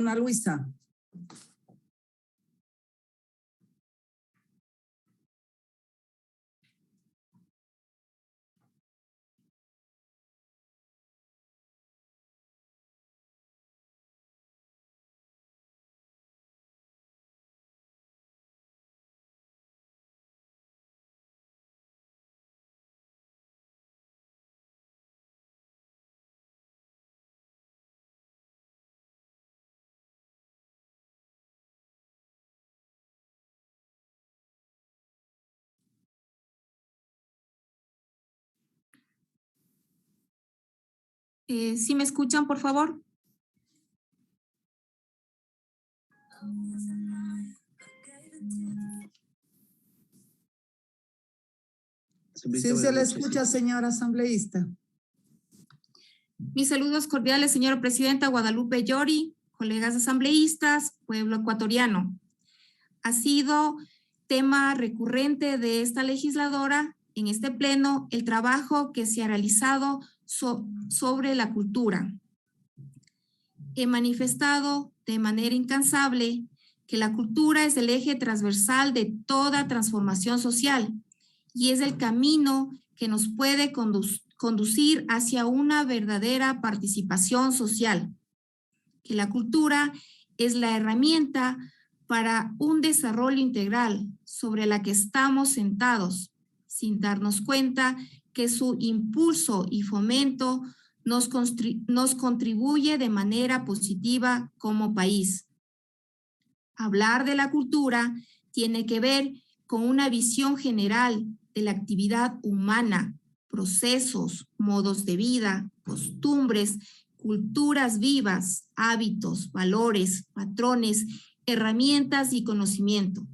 Ana Luisa. ¿Sí me escuchan, por favor? Sí, se le escucha, señora asambleísta. Mis saludos cordiales, señora presidenta Guadalupe Llori, colegas asambleístas, pueblo ecuatoriano. Ha sido tema recurrente de esta legisladora en este pleno el trabajo que se ha realizado sobre la cultura. He manifestado de manera incansable que la cultura es el eje transversal de toda transformación social y es el camino que nos puede conducir hacia una verdadera participación social. Que la cultura es la herramienta para un desarrollo integral sobre la que estamos sentados, sin darnos cuenta que su impulso y fomento nos contribuye de manera positiva como país. Hablar de la cultura tiene que ver con una visión general de la actividad humana, procesos, modos de vida, costumbres, culturas vivas, hábitos, valores, patrones, herramientas y conocimiento.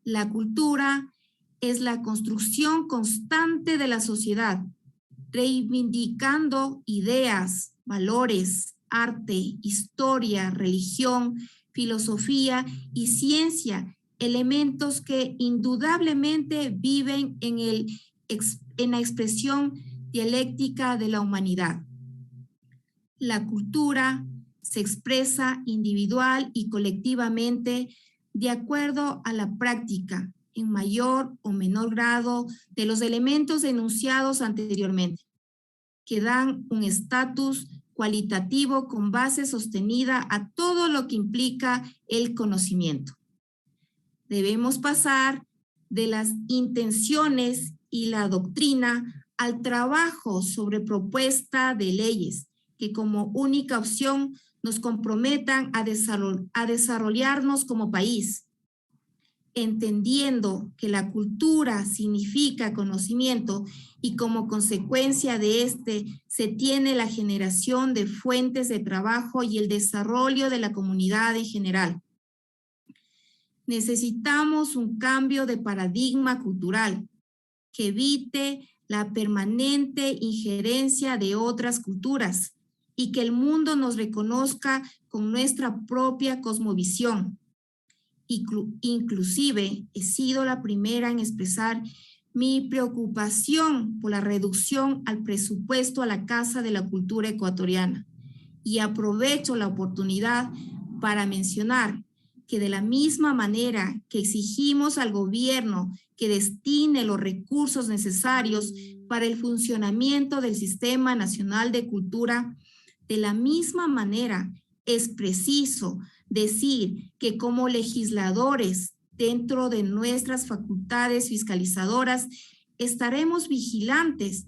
La cultura es la construcción constante de la sociedad, reivindicando ideas, valores, arte, historia, religión, filosofía y ciencia, elementos que indudablemente viven en la expresión dialéctica de la humanidad. La cultura se expresa individual y colectivamente de acuerdo a la práctica, en mayor o menor grado, de los elementos enunciados anteriormente, que dan un estatus cualitativo con base sostenida a todo lo que implica el conocimiento. Debemos pasar de las intenciones y la doctrina al trabajo sobre propuesta de leyes que como única opción nos comprometan a desarrollarnos como país, entendiendo que la cultura significa conocimiento y como consecuencia de este se tiene la generación de fuentes de trabajo y el desarrollo de la comunidad en general. Necesitamos un cambio de paradigma cultural que evite la permanente injerencia de otras culturas y que el mundo nos reconozca con nuestra propia cosmovisión. Inclusive he sido la primera en expresar mi preocupación por la reducción al presupuesto a la Casa de la Cultura Ecuatoriana y aprovecho la oportunidad para mencionar que de la misma manera que exigimos al gobierno que destine los recursos necesarios para el funcionamiento del Sistema Nacional de Cultura, de la misma manera es preciso decir que como legisladores dentro de nuestras facultades fiscalizadoras estaremos vigilantes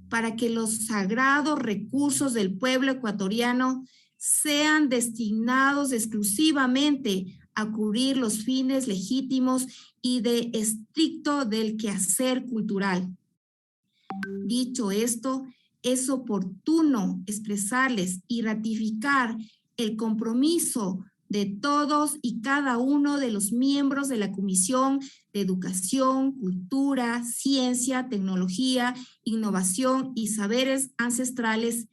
para que los sagrados recursos del pueblo ecuatoriano sean destinados exclusivamente a cubrir los fines legítimos y de estricto del quehacer cultural. Dicho esto, es oportuno expresarles y ratificar el compromiso de todos y cada uno de los miembros de la Comisión de Educación, Cultura, Ciencia, Tecnología, Innovación y Saberes Ancestrales,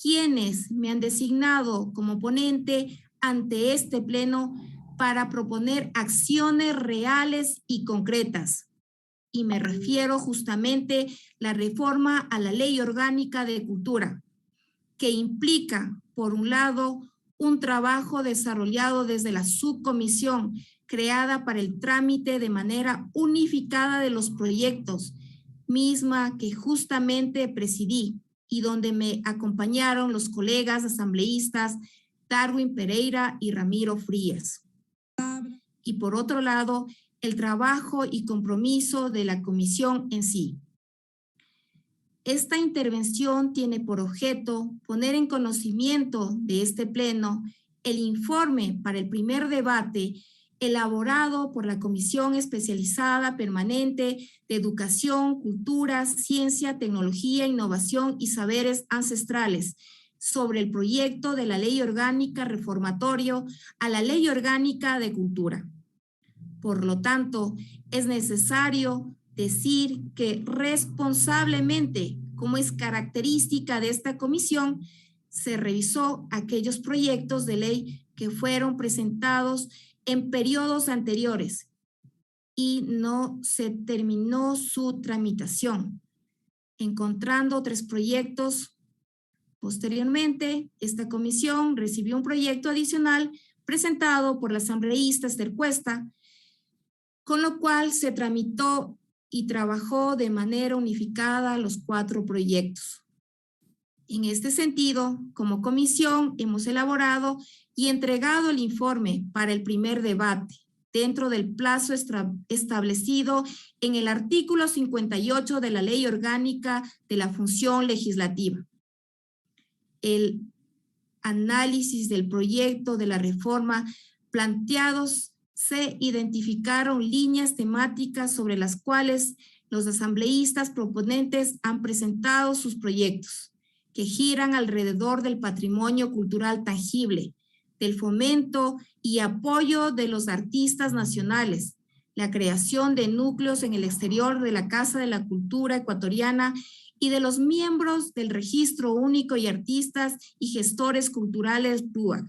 quienes me han designado como ponente ante este pleno para proponer acciones reales y concretas. Y me refiero justamente a la reforma a la Ley Orgánica de Cultura, que implica, por un lado, un trabajo desarrollado desde la subcomisión creada para el trámite de manera unificada de los proyectos, misma que justamente presidí y donde me acompañaron los colegas asambleístas Darwin Pereira y Ramiro Frías. Y por otro lado, el trabajo y compromiso de la comisión en sí. Esta intervención tiene por objeto poner en conocimiento de este pleno el informe para el primer debate elaborado por la Comisión Especializada Permanente de Educación, Cultura, Ciencia, Tecnología, Innovación y Saberes Ancestrales sobre el proyecto de la Ley Orgánica Reformatorio a la Ley Orgánica de Cultura. Por lo tanto, es necesario decir que responsablemente, como es característica de esta comisión, se revisó aquellos proyectos de ley que fueron presentados en periodos anteriores y no se terminó su tramitación, encontrando 3 proyectos. Posteriormente, esta comisión recibió un proyecto adicional presentado por la asambleísta Esther Cuesta, con lo cual se tramitó y trabajó de manera unificada los 4 proyectos. En este sentido, como comisión, hemos elaborado y entregado el informe para el primer debate, dentro del plazo establecido en el artículo 58 de la Ley Orgánica de la Función Legislativa. El análisis del proyecto de la reforma planteados, se identificaron líneas temáticas sobre las cuales los asambleístas proponentes han presentado sus proyectos, que giran alrededor del patrimonio cultural tangible, del fomento y apoyo de los artistas nacionales, la creación de núcleos en el exterior de la Casa de la Cultura Ecuatoriana y de los miembros del Registro Único y Artistas y Gestores Culturales RUAC.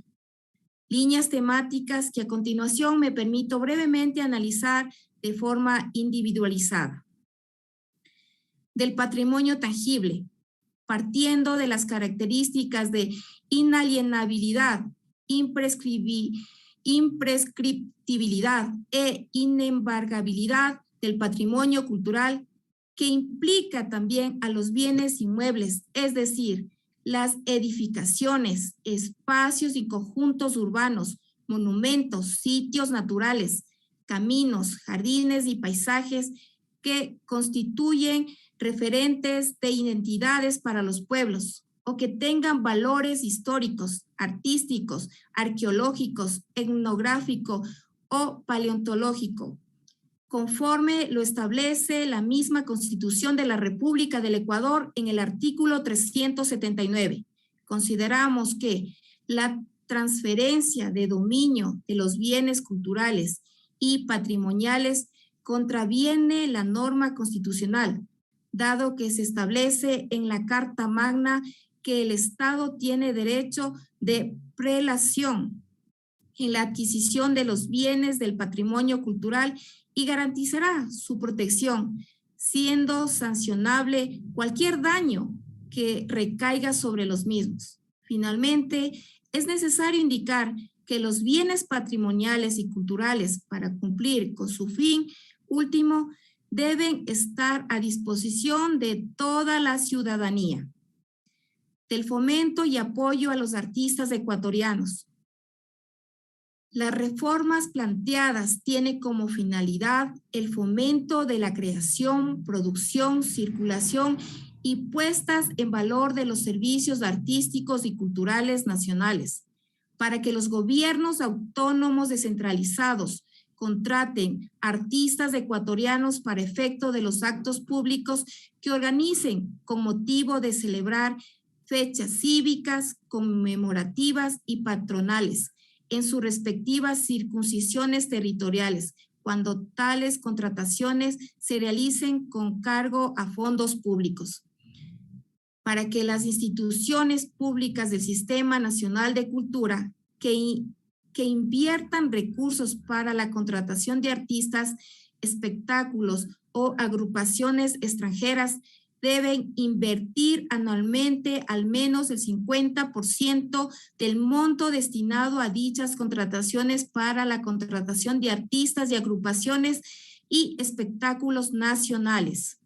Líneas temáticas que a continuación me permito brevemente analizar de forma individualizada. Del patrimonio tangible, partiendo de las características de inalienabilidad, imprescriptibilidad e inembargabilidad del patrimonio cultural, que implica también a los bienes inmuebles, es decir, las edificaciones, espacios y conjuntos urbanos, monumentos, sitios naturales, caminos, jardines y paisajes que constituyen referentes de identidades para los pueblos o que tengan valores históricos, artísticos, arqueológicos, etnográfico o paleontológico, conforme lo establece la misma Constitución de la República del Ecuador en el artículo 379. Consideramos que la transferencia de dominio de los bienes culturales y patrimoniales contraviene la norma constitucional, dado que se establece en la Carta Magna que el Estado tiene derecho de prelación en la adquisición de los bienes del patrimonio cultural y garantizará su protección, siendo sancionable cualquier daño que recaiga sobre los mismos. Finalmente, es necesario indicar que los bienes patrimoniales y culturales, para cumplir con su fin último, deben estar a disposición de toda la ciudadanía. Del fomento y apoyo a los artistas ecuatorianos. Las reformas planteadas tienen como finalidad el fomento de la creación, producción, circulación y puestas en valor de los servicios artísticos y culturales nacionales, para que los gobiernos autónomos descentralizados contraten artistas ecuatorianos para efecto de los actos públicos que organicen con motivo de celebrar fechas cívicas, conmemorativas y patronales en sus respectivas circunscripciones territoriales, cuando tales contrataciones se realicen con cargo a fondos públicos. Para que las instituciones públicas del Sistema Nacional de Cultura que inviertan recursos para la contratación de artistas, espectáculos o agrupaciones extranjeras deben invertir anualmente al menos el 50% del monto destinado a dichas contrataciones para la contratación de artistas y agrupaciones y espectáculos nacionales.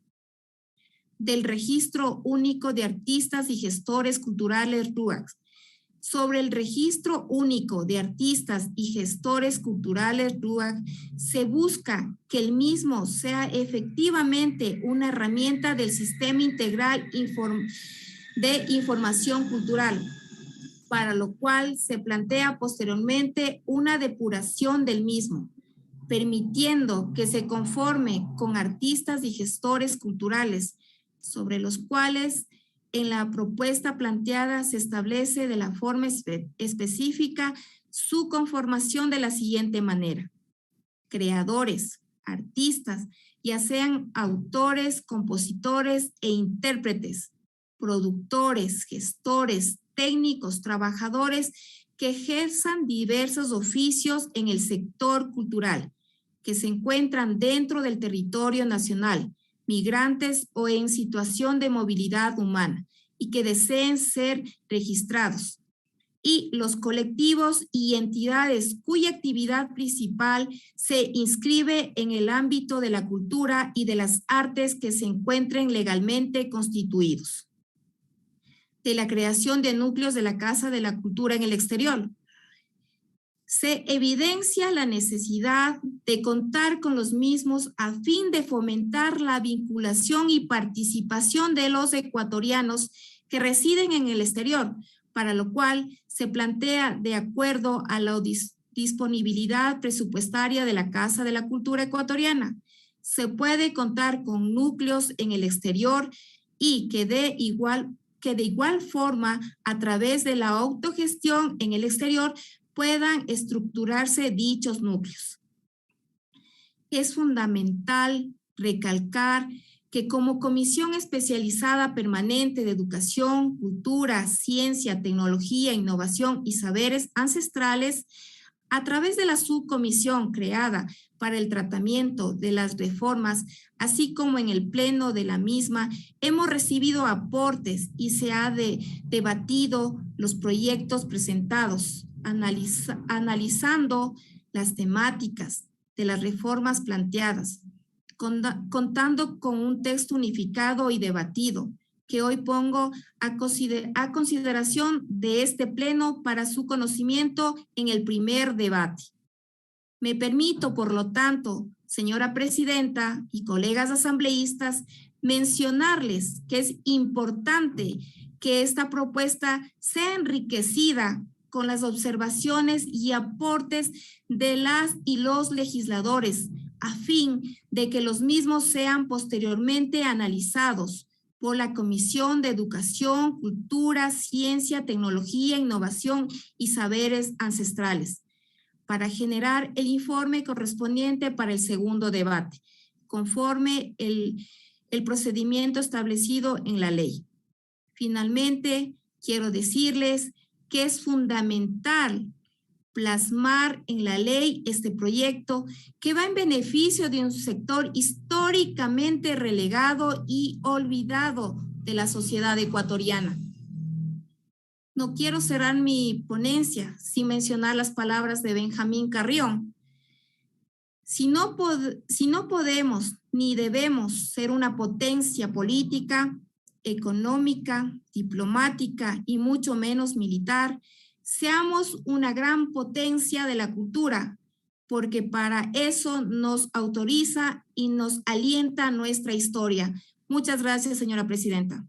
Del Registro Único de Artistas y Gestores Culturales RUAC. Sobre el Registro Único de Artistas y Gestores Culturales RUAC, se busca que el mismo sea efectivamente una herramienta del Sistema Integral de Información Cultural, para lo cual se plantea posteriormente una depuración del mismo, permitiendo que se conforme con artistas y gestores culturales, sobre los cuales en la propuesta planteada se establece de la forma específica su conformación de la siguiente manera. Creadores, artistas, ya sean autores, compositores e intérpretes, productores, gestores, técnicos, trabajadores que ejerzan diversos oficios en el sector cultural, que se encuentran dentro del territorio nacional, migrantes o en situación de movilidad humana y que deseen ser registrados, y los colectivos y entidades cuya actividad principal se inscribe en el ámbito de la cultura y de las artes que se encuentren legalmente constituidos. De la creación de núcleos de la Casa de la Cultura en el exterior. Se evidencia la necesidad de contar con los mismos a fin de fomentar la vinculación y participación de los ecuatorianos que residen en el exterior, para lo cual se plantea de acuerdo a la disponibilidad presupuestaria de la Casa de la Cultura ecuatoriana. Se puede contar con núcleos en el exterior y que de igual forma, a través de la autogestión en el exterior, puedan estructurarse dichos núcleos. Es fundamental recalcar que como Comisión Especializada Permanente de Educación, Cultura, Ciencia, Tecnología, Innovación y Saberes Ancestrales, a través de la subcomisión creada para el tratamiento de las reformas, así como en el pleno de la misma, hemos recibido aportes y se ha debatido los proyectos presentados, analizando las temáticas de las reformas planteadas, contando con un texto unificado y debatido, que hoy pongo a consideración de este pleno para su conocimiento en el primer debate. Me permito, por lo tanto, señora presidenta y colegas asambleístas, mencionarles que es importante que esta propuesta sea enriquecida con las observaciones y aportes de las y los legisladores, a fin de que los mismos sean posteriormente analizados por la Comisión de Educación, Cultura, Ciencia, Tecnología, Innovación y Saberes Ancestrales, para generar el informe correspondiente para el segundo debate, conforme el procedimiento establecido en la ley. Finalmente, quiero decirles que es fundamental plasmar en la ley este proyecto que va en beneficio de un sector históricamente relegado y olvidado de la sociedad ecuatoriana. No quiero cerrar mi ponencia sin mencionar las palabras de Benjamín Carrión. Si no podemos ni debemos ser una potencia política, económica, diplomática y mucho menos militar, seamos una gran potencia de la cultura, porque para eso nos autoriza y nos alienta nuestra historia. Muchas gracias, señora presidenta.